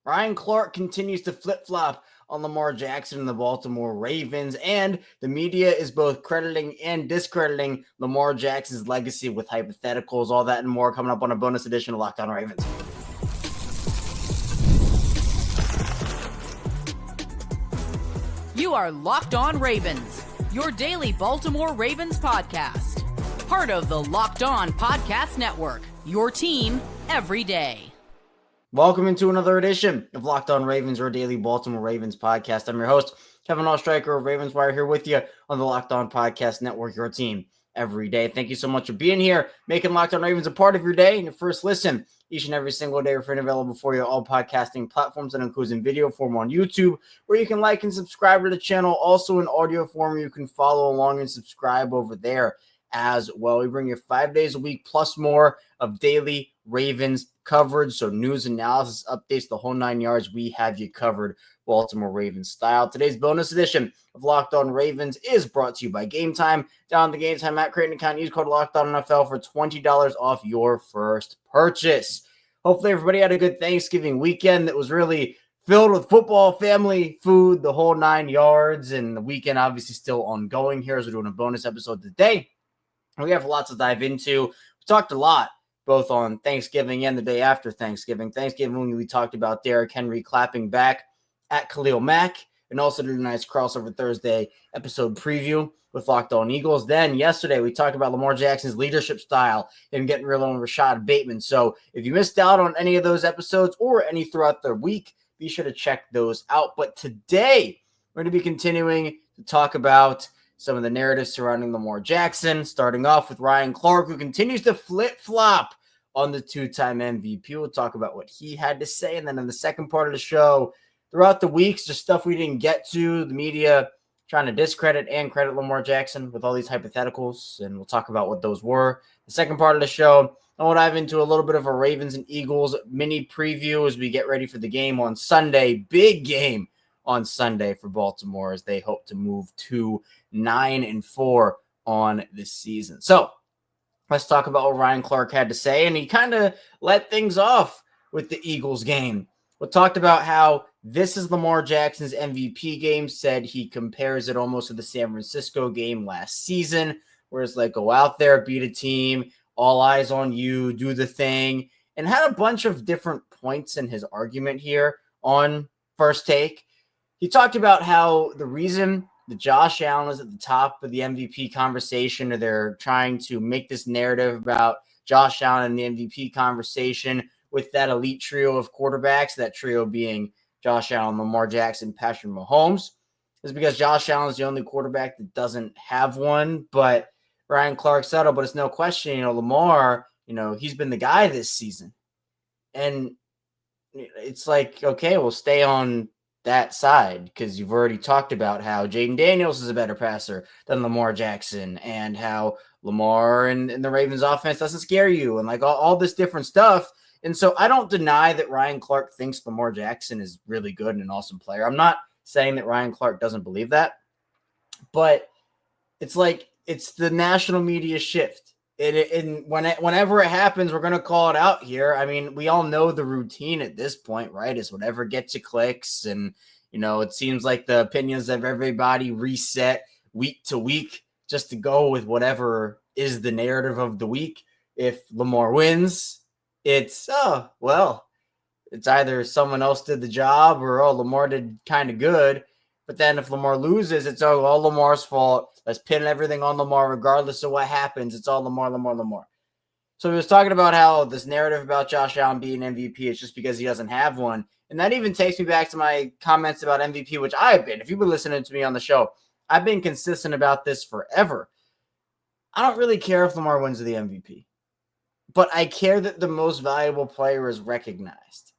Ryan Clark continues to flip-flop on Lamar Jackson and the Baltimore Ravens, and the media is both crediting and discrediting Lamar Jackson's legacy with hypotheticals. All that and more coming up on a bonus edition of Locked On Ravens. You are Locked On Ravens, your daily Baltimore Ravens podcast. Part of the Locked On Podcast Network, your team every day. Welcome into another edition of Locked On Ravens, your daily Baltimore Ravens podcast. I'm your host, Kevin Oestreicher of Ravens Wire, here with you on the Locked On Podcast Network, your team every day. Thank you so much for being here, making Locked On Ravens a part of your day and your first listen each and every single day. We're free and available for you all podcasting platforms. That includes in video form on YouTube, where you can like and subscribe to the channel. Also in audio form, you can follow along and subscribe over there as well. We bring you 5 days a week plus more of daily Ravens coverage. So news, analysis, updates, the whole 9 yards. We have you covered Baltimore Ravens style. Today's bonus edition of Locked On Ravens is brought to you by Game Time. Down the Game Time app, create an account, use code Locked On NFL for $20 off your first purchase. Hopefully everybody had a good Thanksgiving weekend that was really filled with football, family, food, the whole 9 yards, and the weekend obviously still ongoing here as we're doing a bonus episode today. We have lots to dive into. We talked a lot both on Thanksgiving and the day after Thanksgiving. Thanksgiving, we talked about Derrick Henry clapping back at Khalil Mack, and also did a nice crossover Thursday episode preview with Locked On Eagles. Then yesterday, we talked about Lamar Jackson's leadership style and getting real on Rashad Bateman. So if you missed out on any of those episodes or any throughout the week, be sure to check those out. But today, we're going to be continuing to talk about some of the narratives surrounding Lamar Jackson, starting off with Ryan Clark, who continues to flip-flop on the two-time MVP. We'll talk about what he had to say. And then in the second part of the show, throughout the weeks, just stuff we didn't get to, the media trying to discredit and credit Lamar Jackson with all these hypotheticals, and we'll talk about what those were. The second part of the show, I want to dive into a little bit of a Ravens and Eagles mini preview as we get ready for the game on Sunday. Big game on Sunday for Baltimore as they hope to move to 9-4 on this season. So let's talk about what Ryan Clark had to say, and he kind of let things off with the Eagles game. We talked about how this is Lamar Jackson's MVP game, said he compares it almost to the San Francisco game last season, where it's like, go out there, beat a team, all eyes on you, do the thing, and had a bunch of different points in his argument here on First Take. He talked about how the reason that Josh Allen is at the top of the MVP conversation, or they're trying to make this narrative about Josh Allen in the MVP conversation with that elite trio of quarterbacks, that trio being Josh Allen, Lamar Jackson, Patrick Mahomes, is because Josh Allen is the only quarterback that doesn't have one. But Ryan Clark said, but it's no question, Lamar, he's been the guy this season. And it's like, okay, we'll stay on that side, because you've already talked about how Jaden Daniels is a better passer than Lamar Jackson, and how Lamar and the Ravens offense doesn't scare you, and like all this different stuff. And so I don't deny that Ryan Clark thinks Lamar Jackson is really good and an awesome player. I'm not saying that Ryan Clark doesn't believe that, but it's like, it's the national media shift. Whenever it happens, we're going to call it out here. I mean, we all know the routine at this point, right? Is whatever gets you clicks. And, it seems like the opinions of everybody reset week to week just to go with whatever is the narrative of the week. If Lamar wins, it's, it's either someone else did the job or, Lamar did kind of good. But then if Lamar loses, it's all Lamar's fault. Let's pin everything on Lamar regardless of what happens. It's all Lamar. So he was talking about how this narrative about Josh Allen being MVP is just because he doesn't have one. And that even takes me back to my comments about MVP, which if you've been listening to me on the show, I've been consistent about this forever. I don't really care if Lamar wins the MVP, but I care that the most valuable player is recognized.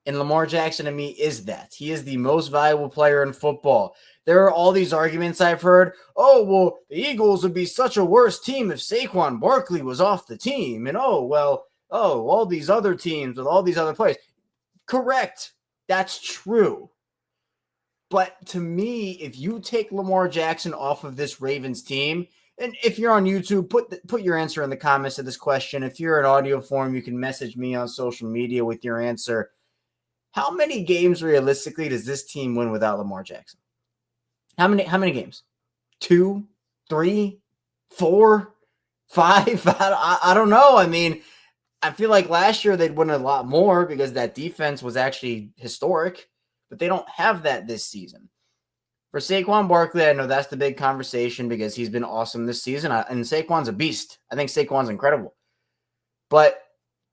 And Lamar Jackson to me is that. He is the most valuable player in football. There are all these arguments I've heard. The Eagles would be such a worse team if Saquon Barkley was off the team. And all these other teams with all these other players. Correct. That's true. But to me, if you take Lamar Jackson off of this Ravens team, and if you're on YouTube, put your answer in the comments to this question. If you're in audio form, you can message me on social media with your answer. How many games realistically does this team win without Lamar Jackson? How many games? 2, 3, 4, 5? I don't know. I mean, I feel like last year they'd win a lot more because that defense was actually historic, but they don't have that this season. For Saquon Barkley, I know that's the big conversation because he's been awesome this season, and Saquon's a beast. I think Saquon's incredible. But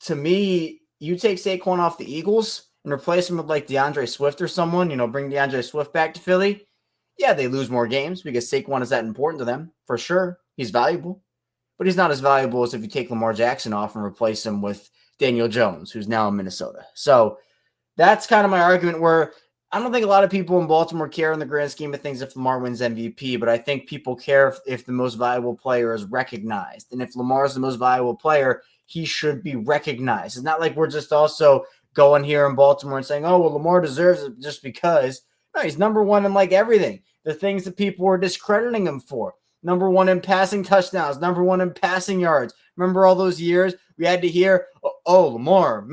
to me, you take Saquon off the Eagles and replace him with like DeAndre Swift or someone, bring DeAndre Swift back to Philly. Yeah, they lose more games because Saquon is that important to them, for sure. He's valuable. But he's not as valuable as if you take Lamar Jackson off and replace him with Daniel Jones, who's now in Minnesota. So that's kind of my argument where I don't think a lot of people in Baltimore care in the grand scheme of things if Lamar wins MVP, but I think people care if the most valuable player is recognized. And if Lamar is the most valuable player, he should be recognized. It's not like we're just also going here in Baltimore and saying, oh, well, Lamar deserves it just because. No, he's number one in like everything. The things that people were discrediting him for. Number one in passing touchdowns, number one in passing yards. Remember all those years we had to hear, oh, Lamar,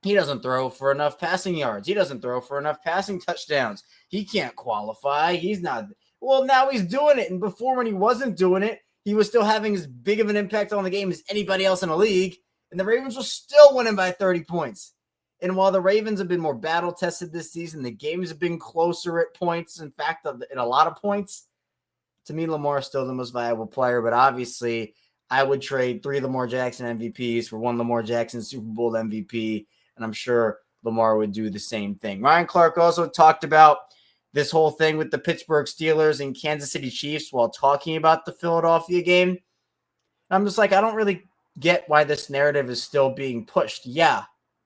he doesn't throw for enough passing yards. He doesn't throw for enough passing touchdowns. He can't qualify. He's not. Well, now he's doing it. And before, when he wasn't doing it, he was still having as big of an impact on the game as anybody else in the league. And the Ravens were still winning by 30 points. And while the Ravens have been more battle-tested this season, the games have been closer at points. In fact, in a lot of points. To me, Lamar is still the most valuable player, but obviously I would trade 3 Lamar Jackson MVPs for 1 Lamar Jackson Super Bowl MVP, and I'm sure Lamar would do the same thing. Ryan Clark also talked about this whole thing with the Pittsburgh Steelers and Kansas City Chiefs while talking about the Philadelphia game. And I'm just like, I don't really get why this narrative is still being pushed. Yeah,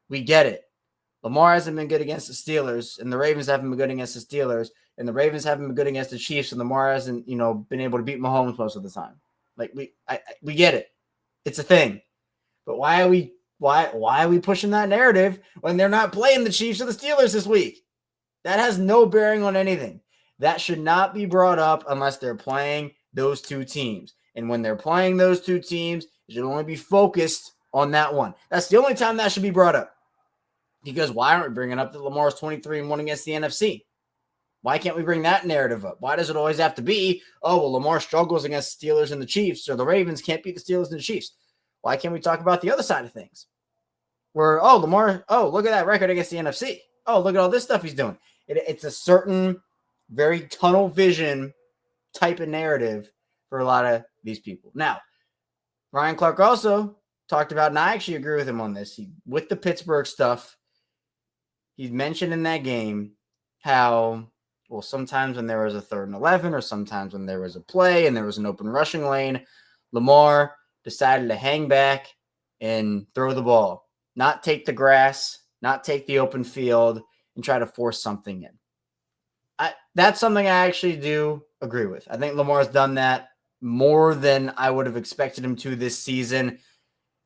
we get it. Lamar hasn't been good against the Steelers, and the Ravens haven't been good against the Steelers, and the Ravens haven't been good against the Chiefs, and Lamar hasn't, been able to beat Mahomes most of the time. Like we get it, it's a thing, but why are we pushing that narrative when they're not playing the Chiefs or the Steelers this week? That has no bearing on anything. That should not be brought up unless they're playing those two teams, and when they're playing those two teams, it should only be focused on that one. That's the only time that should be brought up. Because why aren't we bringing up that Lamar's 23-1 against the NFC? Why can't we bring that narrative up? Why does it always have to be, oh, well, Lamar struggles against the Steelers and the Chiefs, or the Ravens can't beat the Steelers and the Chiefs? Why can't we talk about the other side of things? Where, oh, Lamar, oh, look at that record against the NFC. Oh, look at all this stuff he's doing. It's a certain very tunnel vision type of narrative for a lot of these people. Now, Ryan Clark also talked about, and I actually agree with him on this, with the Pittsburgh stuff, he mentioned in that game how, well, sometimes when there was a 3rd and 11 or sometimes when there was a play and there was an open rushing lane, Lamar decided to hang back and throw the ball, not take the grass, not take the open field, and try to force something in. That's something I actually do agree with. I think Lamar's done that more than I would have expected him to this season.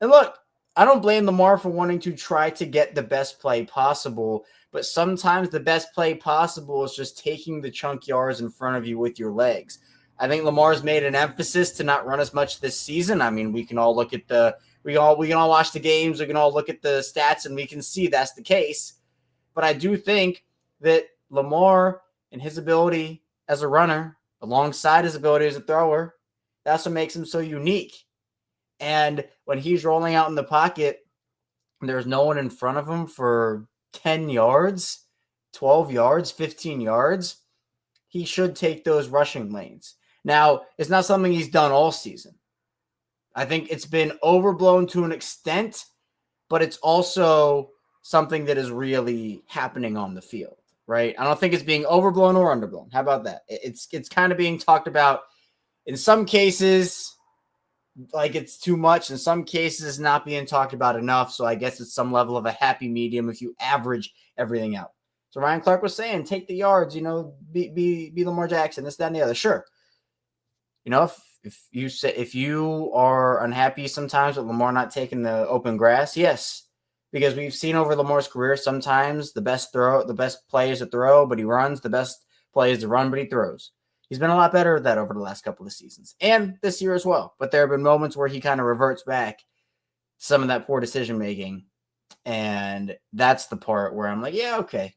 And look, I don't blame Lamar for wanting to try to get the best play possible, but sometimes the best play possible is just taking the chunk yards in front of you with your legs. I think Lamar's made an emphasis to not run as much this season. I mean, we can all look at we can all watch the games, we can all look at the stats, and we can see that's the case. But I do think that Lamar and his ability as a runner, alongside his ability as a thrower, that's what makes him so unique. And when he's rolling out in the pocket, there's no one in front of him for 10 yards, 12 yards, 15 yards. He should take those rushing lanes. Now, it's not something he's done all season. I think it's been overblown to an extent, but it's also something that is really happening on the field, right? I don't think it's being overblown or underblown. How about that? It's kind of being talked about in some cases like it's too much. In some cases, not being talked about enough. So I guess it's some level of a happy medium if you average everything out. So Ryan Clark was saying, take the yards, be Lamar Jackson, this, that, and the other. Sure. If you are unhappy sometimes with Lamar not taking the open grass, yes. Because we've seen over Lamar's career, sometimes the best play is to throw, but he runs. The best play is to run, but he throws. He's been a lot better at that over the last couple of seasons and this year as well. But there have been moments where he kind of reverts back to some of that poor decision-making. And that's the part where I'm like, yeah, okay.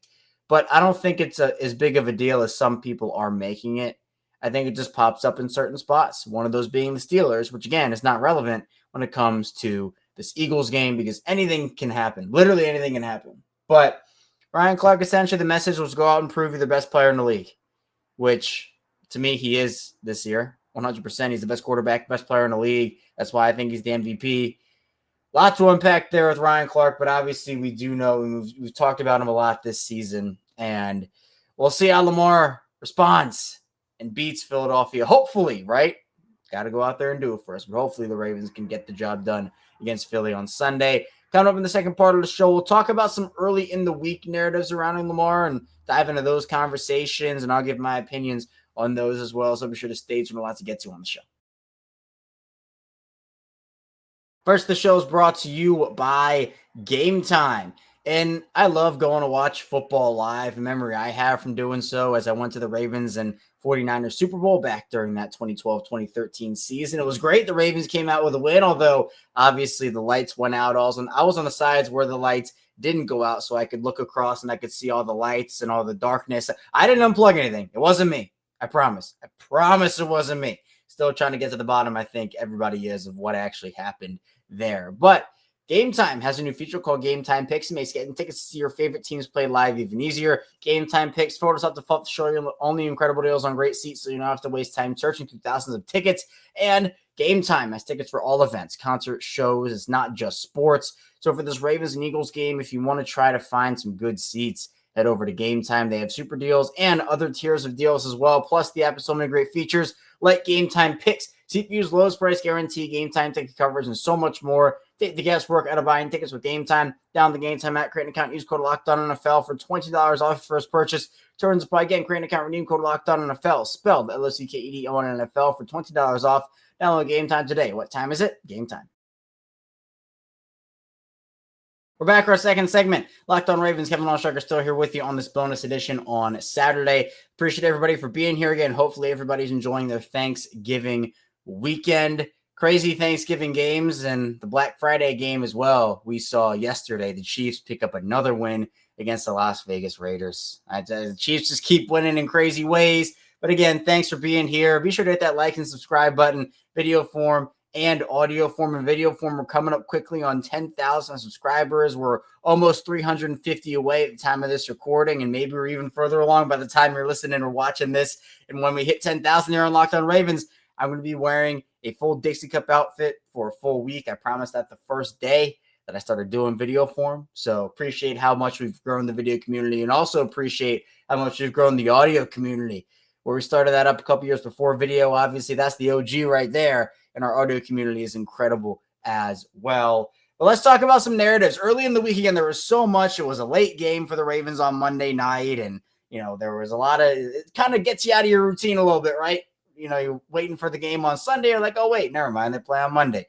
But I don't think it's as big of a deal as some people are making it. I think it just pops up in certain spots. One of those being the Steelers, which again is not relevant when it comes to this Eagles game because anything can happen. Literally anything can happen. But Ryan Clark, essentially the message was go out and prove you're the best player in the league, which to me he is this year. 100%. He's the best quarterback, best player in the league. That's why I think he's the MVP. Lot to unpack there with Ryan Clark, but obviously we do know, and we've talked about him a lot this season, and we'll see how Lamar responds and beats Philadelphia. Hopefully, right? Got to go out there and do it first, but hopefully the Ravens can get the job done against Philly on Sunday. Coming up in the second part of the show, we'll talk about some early in the week narratives surrounding Lamar and dive into those conversations, and I'll give my opinions on those as well, so be sure to stay tuned. A lot to get to on the show. First, the show is brought to you by Game Time. And I love going to watch football live. A memory I have from doing so as I went to the Ravens and 49ers Super Bowl back during that 2012-2013 season. It was great. The Ravens came out with a win, although obviously the lights went out. Also, I was on the sides where the lights didn't go out, so I could look across and I could see all the lights and all the darkness. I didn't unplug anything. It wasn't me. I promise. I promise it wasn't me. Still trying to get to the bottom, I think everybody is, of what actually happened there. But Game Time has a new feature called Game Time Picks. It makes getting tickets to see your favorite teams play live even easier. Game Time Picks, photos up to show you only incredible deals on great seats, so you don't have to waste time searching through thousands of tickets. And Game Time has tickets for all events, concerts, shows. It's not just sports. So for this Ravens and Eagles game, if you want to try to find some good seats, head over to Game Time. They have super deals and other tiers of deals as well. Plus, the app has so many great features like Game Time Picks, CPU's lowest price guarantee, Game Time ticket coverage, and so much more. Take the guesswork out of buying tickets with Game Time. Down the Game Time app, create an account, use code LOCKEDONNFL for $20 off your first purchase. Terms apply. Again, create an account, redeem code LOCKEDONNFL, spelled LOCKEDON for $20 off. Download Game Time today. What time is it? Game Time. We're back for our second segment. Locked On Ravens, Kevin Allstriker still here with you on this bonus edition on Saturday. Appreciate everybody for being here again. Hopefully everybody's enjoying their Thanksgiving weekend. Crazy Thanksgiving games and the Black Friday game as well. We saw yesterday the Chiefs pick up another win against the Las Vegas Raiders. The Chiefs just keep winning in crazy ways. But again, thanks for being here. Be sure to hit that like and subscribe button, video form and audio form and video form. We're coming up quickly on 10,000 subscribers. We're almost 350 away at the time of this recording, and maybe we're even further along by the time you're listening or watching this. And when we hit 10,000 here on Locked On Ravens, I'm going to be wearing a full Dixie Cup outfit for a full week. I promised that the first day that I started doing video form. So appreciate how much we've grown the video community, and also appreciate how much we've grown the audio community, where we started that up a couple years before video. Obviously, that's the OG right there. And our audio community is incredible as well. But let's talk about some narratives. Early in the week, again, there was so much. It was a late game for the Ravens on Monday night. And, there was a lot of, it kind of gets you out of your routine a little bit, right? You're waiting for the game on Sunday. You're like, oh, wait, never mind. They play on Monday.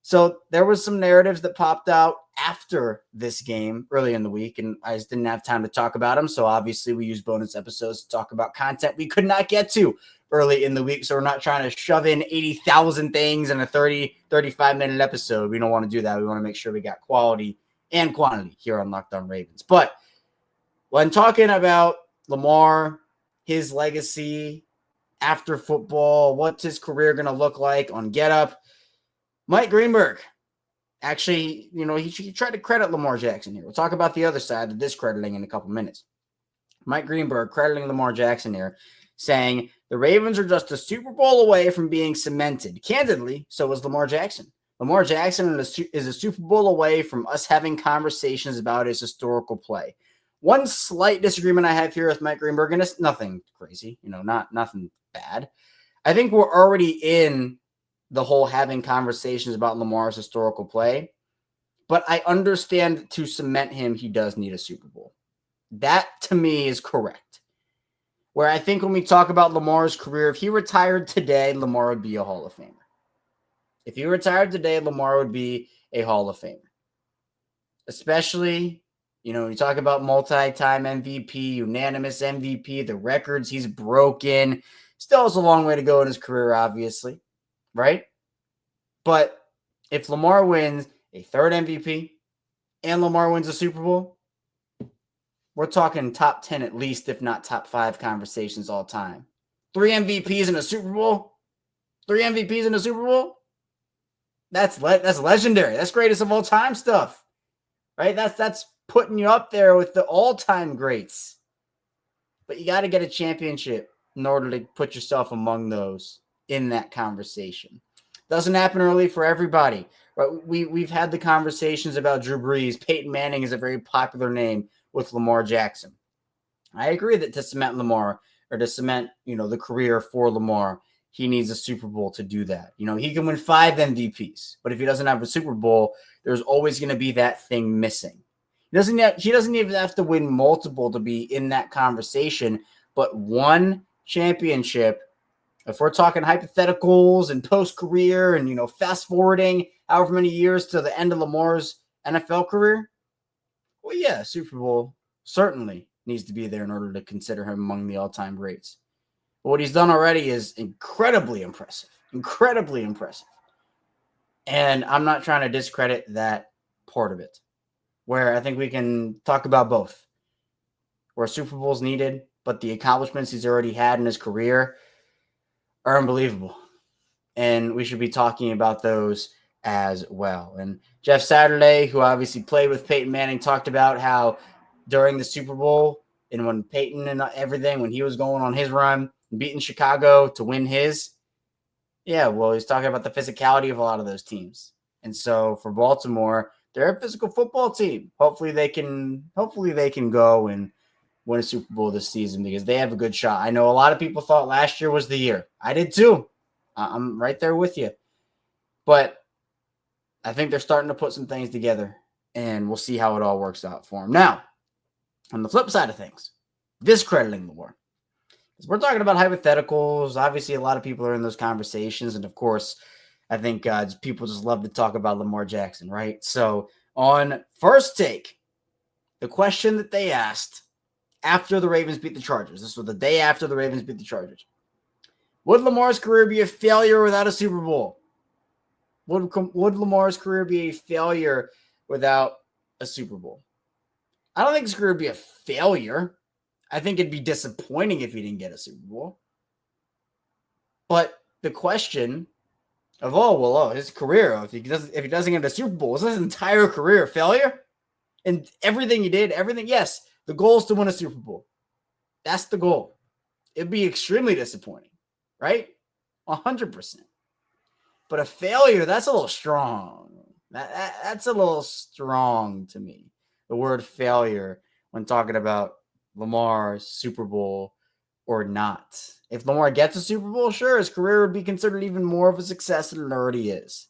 So there was some narratives that popped out after this game early in the week, and I just didn't have time to talk about them. So obviously we use bonus episodes to talk about content we could not get to early in the week. So we're not trying to shove in 80,000 things in a 35-minute episode. We don't want to do that. We want to make sure we got quality and quantity here on Locked On Ravens. But when talking about Lamar, his legacy after football, what's his career going to look like on Get Up, Mike Greenberg, actually, he tried to credit Lamar Jackson here. We'll talk about the other side, the discrediting, in a couple minutes. Mike Greenberg crediting Lamar Jackson here, saying the Ravens are just a Super Bowl away from being cemented. Candidly, so is Lamar Jackson. Lamar Jackson is a Super Bowl away from us having conversations about his historical play. One slight disagreement I have here with Mike Greenberg, and it's nothing crazy, nothing bad. I think we're already in the whole having conversations about Lamar's historical play, but I understand to cement him, he does need a Super Bowl. That, to me, is correct. Where I think when we talk about Lamar's career, if he retired today, Lamar would be a Hall of Famer. If he retired today, Lamar would be a Hall of Famer. Especially, when you talk about multi-time MVP, unanimous MVP, the records he's broken. Still has a long way to go in his career, obviously. Right? But if Lamar wins a third MVP, and Lamar wins a Super Bowl, we're talking top 10 at least, if not top 5 conversations all time. 3 MVPs in a Super Bowl? 3 MVPs in a Super Bowl? That's legendary. That's greatest of all time stuff, right? That's putting you up there with the all-time greats. But you got to get a championship in order to put yourself among those in that conversation. Doesn't happen early for everybody. Right? We've had the conversations about Drew Brees. Peyton Manning is a very popular name with Lamar Jackson. I agree that to cement Lamar or to cement, the career for Lamar, he needs a Super Bowl to do that. He can win 5 MVPs, but if he doesn't have a Super Bowl, there's always going to be that thing missing. He doesn't even have to win multiple to be in that conversation, but one championship, if we're talking hypotheticals and post-career and, fast forwarding however many years to the end of Lamar's NFL career, well, yeah, Super Bowl certainly needs to be there in order to consider him among the all-time greats. But what he's done already is incredibly impressive. Incredibly impressive. And I'm not trying to discredit that part of it, where I think we can talk about both. Where Super Bowl's needed, but the accomplishments he's already had in his career are unbelievable. And we should be talking about those as well. And Jeff Saturday, who obviously played with Peyton Manning, talked about how during the Super Bowl and when Peyton and everything, when he was going on his run, beating Chicago to win his, yeah, well, he's talking about the physicality of a lot of those teams. And so for Baltimore, they're a physical football team. Hopefully they can go and win a Super Bowl this season because they have a good shot. I know a lot of people thought last year was the year. I did too. I'm right there with you. But I think they're starting to put some things together, and we'll see how it all works out for them. Now, on the flip side of things, discrediting Lamar. Because we're talking about hypotheticals. Obviously, a lot of people are in those conversations. And, of course, I think people just love to talk about Lamar Jackson, right? So, on First Take, the question that they asked after the Ravens beat the Chargers, this was the day after the Ravens beat the Chargers, would Lamar's career be a failure without a Super Bowl? Would Lamar's career be a failure without a Super Bowl? I don't think his career would be a failure. I think it'd be disappointing if he didn't get a Super Bowl. But the question of, his career, if he doesn't get a Super Bowl, is his entire career a failure? And everything he did, yes, the goal is to win a Super Bowl. That's the goal. It'd be extremely disappointing, right? 100%. But a failure, that's a little strong. That's a little strong to me. The word failure when talking about Lamar's Super Bowl or not. If Lamar gets a Super Bowl, sure, his career would be considered even more of a success than it already is.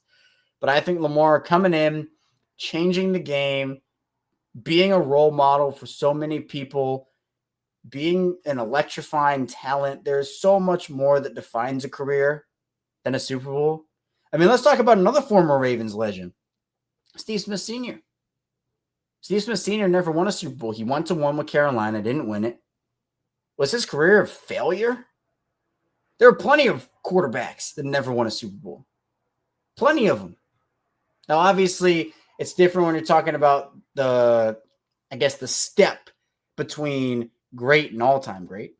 But I think Lamar coming in, changing the game, being a role model for so many people, being an electrifying talent, there's so much more that defines a career than a Super Bowl. I mean, let's talk about another former Ravens legend, Steve Smith Sr. Steve Smith Sr. never won a Super Bowl. He went to one with Carolina, didn't win it. Was his career a failure? There are plenty of quarterbacks that never won a Super Bowl. Plenty of them. Now, obviously, it's different when you're talking about the step between great and all-time great,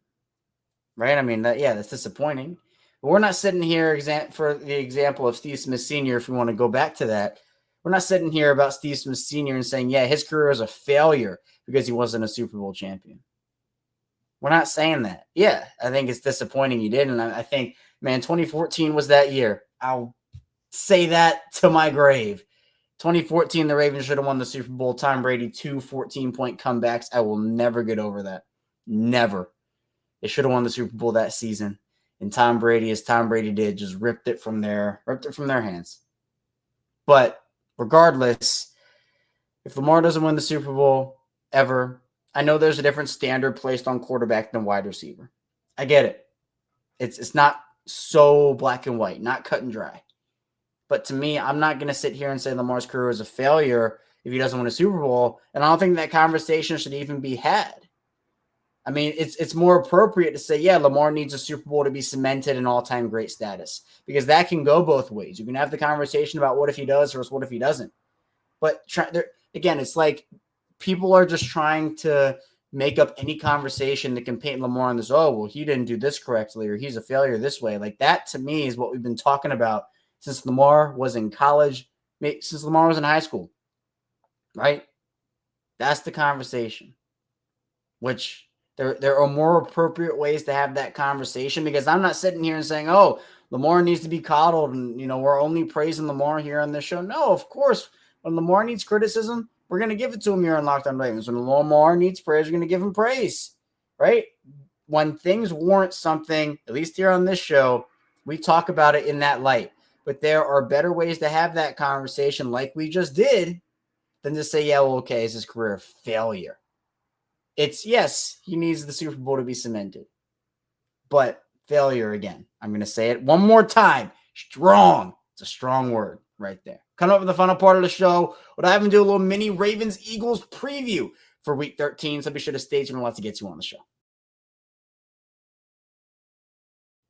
right? I mean, that's disappointing. But we're not sitting here for the example of Steve Smith Sr., if we want to go back to that. We're not sitting here about Steve Smith Sr. and saying, yeah, his career was a failure because he wasn't a Super Bowl champion. We're not saying that. Yeah, I think it's disappointing he did. And I think, 2014 was that year. I'll say that to my grave. 2014, the Ravens should have won the Super Bowl. Tom Brady, 2 14-point comebacks. I will never get over that. Never. They should have won the Super Bowl that season. And Tom Brady, as Tom Brady did, just ripped it from their hands. But regardless, if Lamar doesn't win the Super Bowl ever, I know there's a different standard placed on quarterback than wide receiver. I get it. It's not so black and white, not cut and dry. But to me, I'm not going to sit here and say Lamar's career is a failure if he doesn't win a Super Bowl. And I don't think that conversation should even be had. I mean, it's more appropriate to say, yeah, Lamar needs a Super Bowl to be cemented in all-time great status, because that can go both ways. You can have the conversation about what if he does versus what if he doesn't. But again, it's like people are just trying to make up any conversation that can paint Lamar on this, oh, well, he didn't do this correctly, or he's a failure this way. Like that, to me, is what we've been talking about since Lamar was in college, since Lamar was in high school, right? That's the conversation, which there are more appropriate ways to have that conversation, because I'm not sitting here and saying, oh, Lamar needs to be coddled and, we're only praising Lamar here on this show. No, of course, when Lamar needs criticism, we're going to give it to him here on Locked On Ravens. When Lamar needs praise, we're going to give him praise, right? When things warrant something, at least here on this show, we talk about it in that light. But there are better ways to have that conversation like we just did than to say, yeah, well, okay, is his career a failure? It's, yes, he needs the Super Bowl to be cemented. But failure again. I'm going to say it one more time. Strong. It's a strong word right there. Coming up with the final part of the show, what I have to do a little mini Ravens-Eagles preview for Week 13. So be sure to stay tuned. Lots to get to on the show.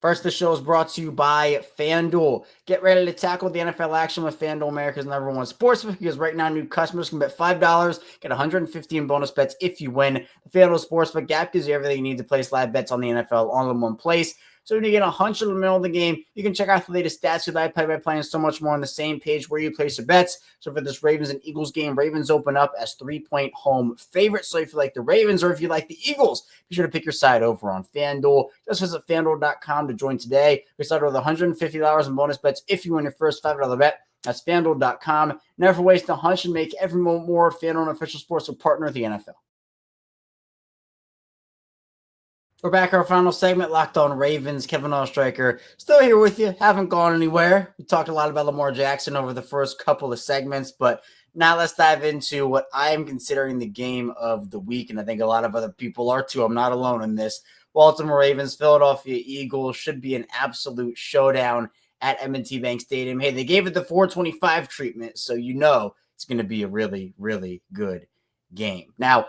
First, the show is brought to you by FanDuel. Get ready to tackle the NFL action with FanDuel, America's #1 sportsbook, because right now new customers can bet $5, get $150 in bonus bets if you win. The FanDuel Sportsbook app gives you everything you need to place live bets on the NFL all in one place. So when you get a hunch in the middle of the game, you can check out the latest stats with live play-by-play and so much more on the same page where you place your bets. So for this Ravens and Eagles game, Ravens open up as 3-point home favorites. So if you like the Ravens or if you like the Eagles, be sure to pick your side over on FanDuel. Just visit FanDuel.com to join today. We started with $150 in bonus bets if you win your first $5 bet. That's FanDuel.com. Never waste a hunch and make every moment more. FanDuel, an official sportsbook partner of the NFL. We're back, our final segment, Locked On Ravens. Kevin Oestreicher still here with you. Haven't gone anywhere. We talked a lot about Lamar Jackson over the first couple of segments, but now let's dive into what I am considering the game of the week, and I think a lot of other people are too. I'm not alone in this. Baltimore Ravens, Philadelphia Eagles should be an absolute showdown at M&T Bank Stadium. Hey, they gave it the 425 treatment, so it's going to be a really, really good game. Now,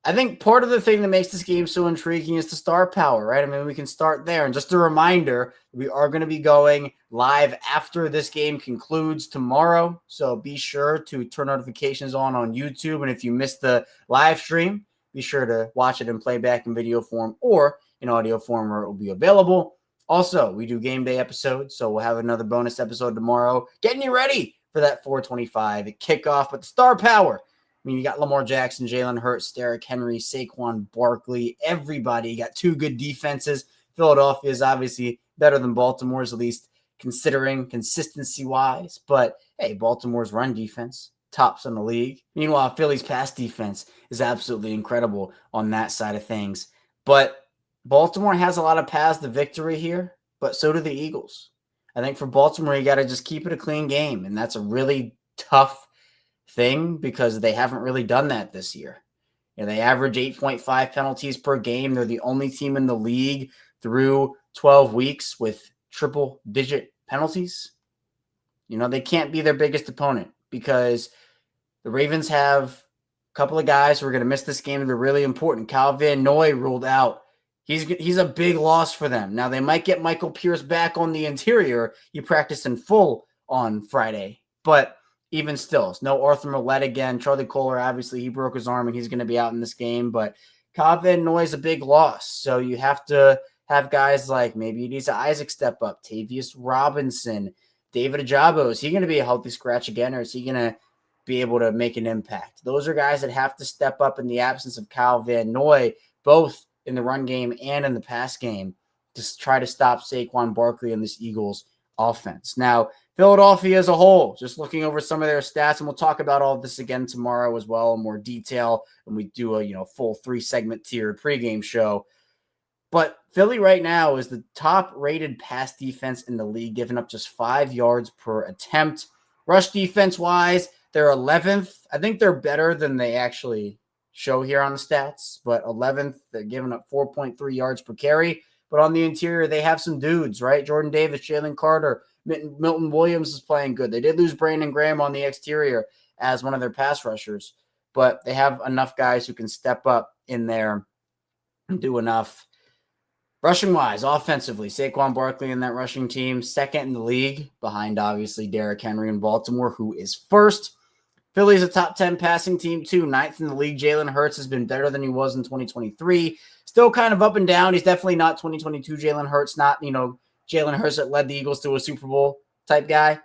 I think part of the thing that makes this game so intriguing is the star power, right? I mean, we can start there. And just a reminder, we are going to be going live after this game concludes tomorrow. So be sure to turn notifications on YouTube. And if you missed the live stream, be sure to watch it in playback in video form or in audio form where it will be available. Also, we do game day episodes, so we'll have another bonus episode tomorrow, getting you ready for that 425 kickoff. But the star power, I mean, you got Lamar Jackson, Jalen Hurts, Derrick Henry, Saquon Barkley, everybody. You got two good defenses. Philadelphia is obviously better than Baltimore's, at least considering consistency-wise. But, hey, Baltimore's run defense, tops in the league. Meanwhile, Philly's pass defense is absolutely incredible on that side of things. But Baltimore has a lot of paths to victory here, but so do the Eagles. I think for Baltimore, you got to just keep it a clean game, and that's a really tough thing because they haven't really done that this year. They average 8.5 penalties per game. They're the only team in the league through 12 weeks with triple-digit penalties. They can't be their biggest opponent because the Ravens have a couple of guys who are going to miss this game. They're really important. Kyle Van Noy ruled out. He's a big loss for them. Now, they might get Michael Pierce back on the interior. He practiced in full on Friday, but even still, it's no Arthur Millette again. Charlie Kohler, obviously, he broke his arm and he's going to be out in this game. But Kyle Van Noy is a big loss. So you have to have guys like maybe Adisa Isaac step up, Tavius Robinson, David Ajabo. Is he going to be a healthy scratch again, or is he going to be able to make an impact? Those are guys that have to step up in the absence of Kyle Van Noy, both in the run game and in the pass game, to try to stop Saquon Barkley and this Eagles offense. Now, Philadelphia as a whole, just looking over some of their stats, and we'll talk about all of this again tomorrow as well in more detail when we do a full 3-segment tiered pregame show. But Philly right now is the top-rated pass defense in the league, giving up just 5 yards per attempt. Rush defense-wise, they're 11th. I think they're better than they actually show here on the stats, but 11th, they're giving up 4.3 yards per carry. But on the interior, they have some dudes, right? Jordan Davis, Jalen Carter, Milton Williams is playing good. They did lose Brandon Graham on the exterior as one of their pass rushers, but they have enough guys who can step up in there and do enough. Rushing-wise, offensively, Saquon Barkley in that rushing team, second in the league, behind obviously Derrick Henry in Baltimore, who is first. Philly's a top 10 passing team too, ninth in the league. Jalen Hurts has been better than he was in 2023. Still kind of up and down. He's definitely not 2022 Jalen Hurts, not, Jalen Hurts that led the Eagles to a Super Bowl type guy,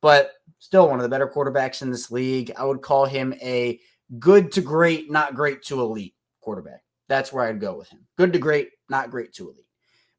but still one of the better quarterbacks in this league. I would call him a good to great, not great to elite quarterback. That's where I'd go with him. Good to great, not great to elite.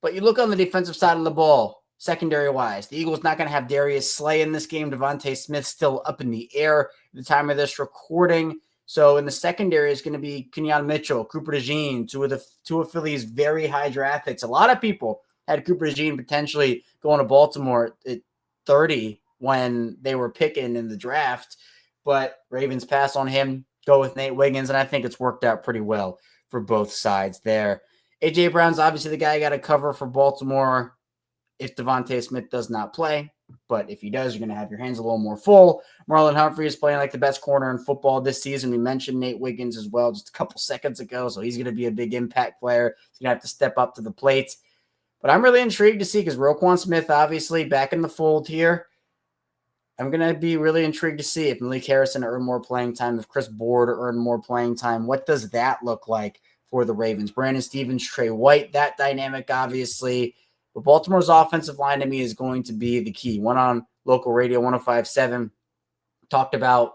But you look on the defensive side of the ball, secondary-wise, the Eagles not going to have Darius Slay in this game. Devontae Smith still up in the air at the time of this recording. So in the secondary is going to be Kenyon Mitchell, Cooper DeJean, two of Philly's very high draft picks. A lot of people had Cooper DeJean potentially going to Baltimore at 30 when they were picking in the draft, but Ravens pass on him, go with Nate Wiggins, and I think it's worked out pretty well for both sides there. A.J. Brown's obviously the guy you got to cover for Baltimore if Devontae Smith does not play. But if he does, you're going to have your hands a little more full. Marlon Humphrey is playing like the best corner in football this season. We mentioned Nate Wiggins as well just a couple seconds ago, so he's going to be a big impact player. He's going to have to step up to the plate. But I'm really intrigued to see because Roquan Smith, obviously, back in the fold here. I'm going to be really intrigued to see if Malik Harrison earned more playing time, if Chris Board earned more playing time. What does that look like for the Ravens? Brandon Stevens, Trey White, that dynamic, obviously. But Baltimore's offensive line to me is going to be the key. Went on local radio 105.7, talked about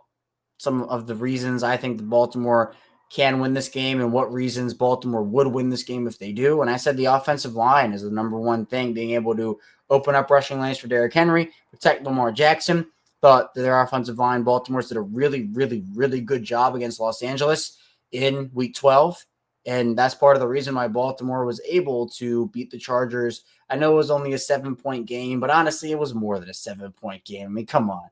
some of the reasons I think that Baltimore can win this game and what reasons Baltimore would win this game if they do. And I said the offensive line is the number one thing, being able to open up rushing lanes for Derrick Henry, protect Lamar Jackson. Thought that their offensive line, Baltimore's did a really, really, really good job against Los Angeles in Week 12. And that's part of the reason why Baltimore was able to beat the Chargers. I know it was only a 7-point game, but honestly, it was more than a 7-point game. I mean, come on.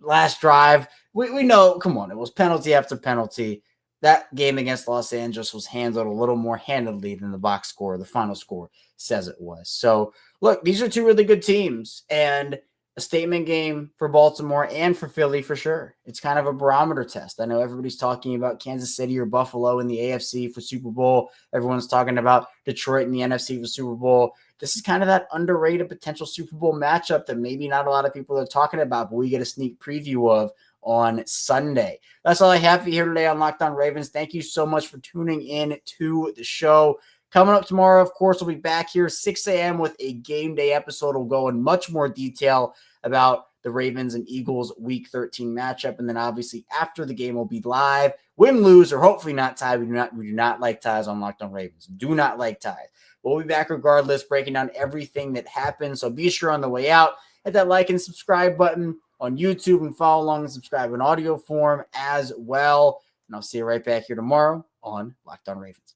Last drive, we know, come on, it was penalty after penalty. That game against Los Angeles was handled a little more handedly than the box score, the final score says it was. So, look, these are two really good teams, and a statement game for Baltimore and for Philly for sure. It's kind of a barometer test. I know everybody's talking about Kansas City or Buffalo in the AFC for Super Bowl. Everyone's talking about Detroit in the NFC for Super Bowl. This is kind of that underrated potential Super Bowl matchup that maybe not a lot of people are talking about, but we get a sneak preview of on Sunday. That's all I have for you here today on Locked On Ravens. Thank you so much for tuning in to the show. Coming up tomorrow, of course, we'll be back here 6 a.m. with a game day episode. We'll go in much more detail about the Ravens and Eagles Week 13 matchup. And then obviously after the game, we'll be live. Win, lose, or hopefully not tie. We do not like ties on Locked On Ravens. Do not like ties. We'll be back regardless, breaking down everything that happened. So be sure on the way out, hit that like and subscribe button on YouTube and follow along and subscribe in audio form as well. And I'll see you right back here tomorrow on Locked On Ravens.